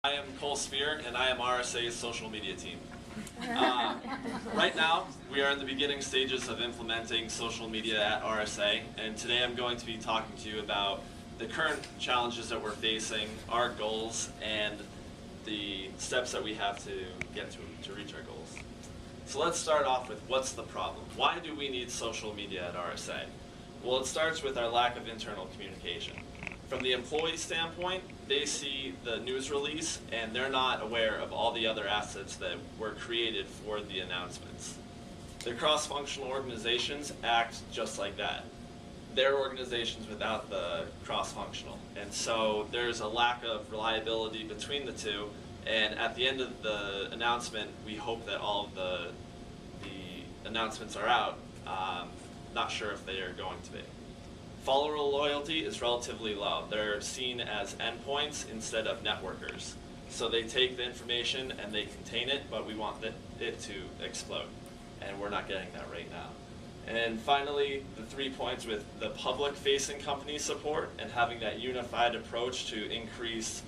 I am Cole Spear, and I am RSA's social media team. Right now, we are in the beginning stages of implementing social media at RSA, and today I'm going to be talking to you about the current challenges that we're facing, our goals, and the steps that we have to get to reach our goals. So let's start off with what's the problem? Why do we need social media at RSA? Well, it starts with our lack of internal communication. From the employee standpoint, they see the news release and they're not aware of all the other assets that were created for the announcements. The cross-functional organizations act just like that. They're organizations without the cross-functional. And so there's a lack of reliability between the two, and at the end of the announcement, we hope that all of the announcements are out. Not sure if they are going to be. Follower loyalty is relatively low. They're seen as endpoints instead of networkers. So they take the information and they contain it, but we want it to explode. And we're not getting that right now. And finally, the 3 points with the public-facing company support and having that unified approach to increase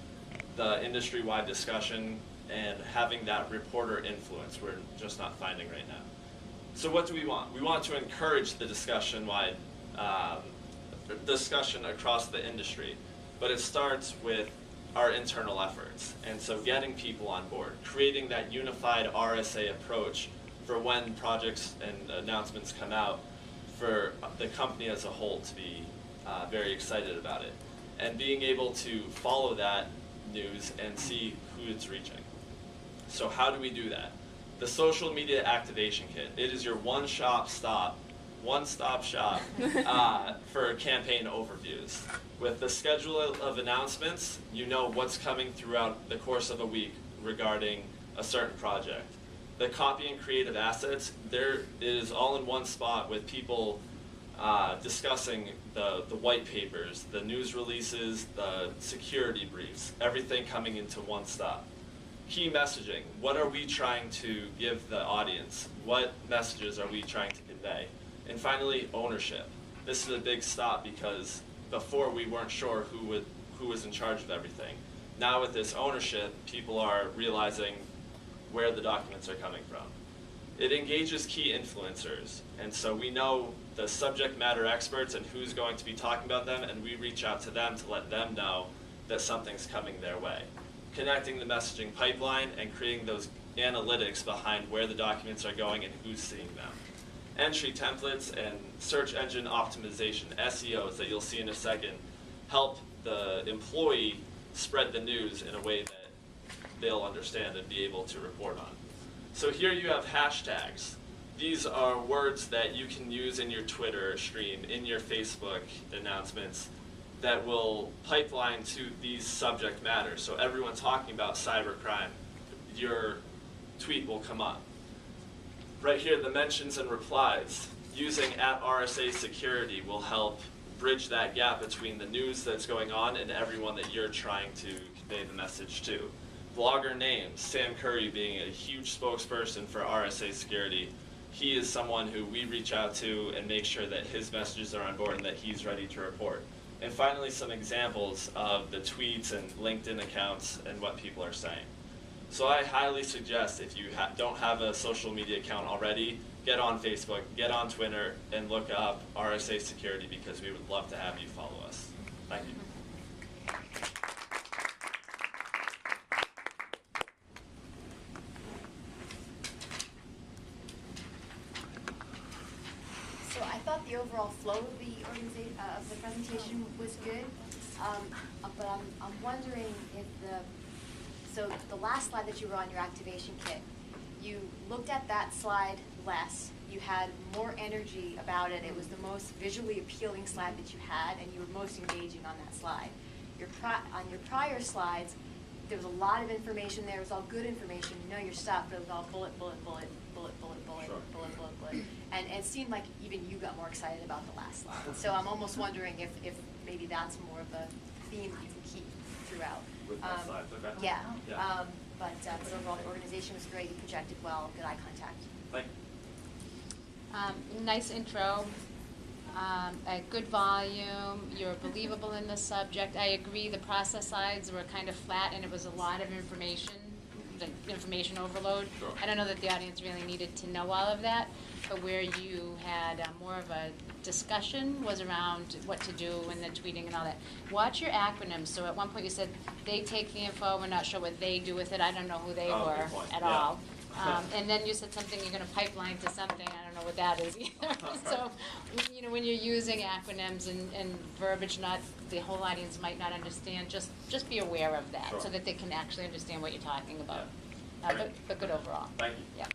the industry-wide discussion and having that reporter influence we're just not finding right now. So what do we want? We want to encourage the discussion-wide discussion across the industry, but it starts with our internal efforts. And so getting people on board, creating that unified RSA approach for when projects and announcements come out, for the company as a whole to be very excited about it, and being able to follow that news and see who it's reaching. So how do we do that? The social media activation kit. It is your one-stop shop for campaign overviews. With the schedule of announcements, you know what's coming throughout the course of a week regarding a certain project. The copy and creative assets, there is all in one spot with people discussing the white papers, the news releases, the security briefs, everything coming into one stop. Key messaging, what are we trying to give the audience? What messages are we trying to convey? And finally, ownership. This is a big stop because before we weren't sure who was in charge of everything. Now with this ownership, people are realizing where the documents are coming from. It engages key influencers, and so we know the subject matter experts and who's going to be talking about them, and we reach out to them to let them know that something's coming their way. Connecting the messaging pipeline and creating those analytics behind where the documents are going and who's seeing them. Entry templates and search engine optimization, SEOs, that you'll see in a second, help the employee spread the news in a way that they'll understand and be able to report on. So here you have hashtags. These are words that you can use in your Twitter stream, in your Facebook announcements, that will pipeline to these subject matters. So everyone talking about cybercrime, your tweet will come up. Right here, the mentions and replies, using @RSA Security will help bridge that gap between the news that's going on and everyone that you're trying to convey the message to. Blogger names, Sam Curry being a huge spokesperson for RSA Security. He is someone who we reach out to and make sure that his messages are on board and that he's ready to report. And finally, some examples of the tweets and LinkedIn accounts and what people are saying. So I highly suggest, if you don't have a social media account already, get on Facebook, get on Twitter, and look up RSA Security, because we would love to have you follow us. Thank you. So I thought the overall flow of the presentation was good, but I'm wondering if so the last slide that you were on, your activation kit, you looked at that slide less. You had more energy about it. It was the most visually appealing slide that you had, and you were most engaging on that slide. On your prior slides, there was a lot of information there. It was all good information. You know your stuff, but it was all bullet, bullet, bullet, bullet, bullet, bullet, Sure. bullet, bullet, bullet. And it seemed like even you got more excited about the last slide. So I'm almost wondering if maybe that's more of a theme that you can keep throughout. With that slide, okay. Yeah. Yeah. But overall, the organization was great. You projected well. Good eye contact. Thank you. Nice intro. A good volume, you're believable in the subject. I agree, the process slides were kind of flat and it was a lot of information, the information overload. Sure. I don't know that the audience really needed to know all of that, but where you had more of a discussion was around what to do and the tweeting and all that. Watch your acronyms. So at one point you said, they take the info, we're not sure what they do with it. I don't know who they Oh, were good point. at Yeah. all. And then you said something, you're gonna pipeline to something, I don't know what that is either. So, you know, when you're using acronyms and verbiage not, the whole audience might not understand, just be aware of that, Sure. so that they can actually understand what you're talking about. Yeah. Great. But good overall. Thank you. Yeah.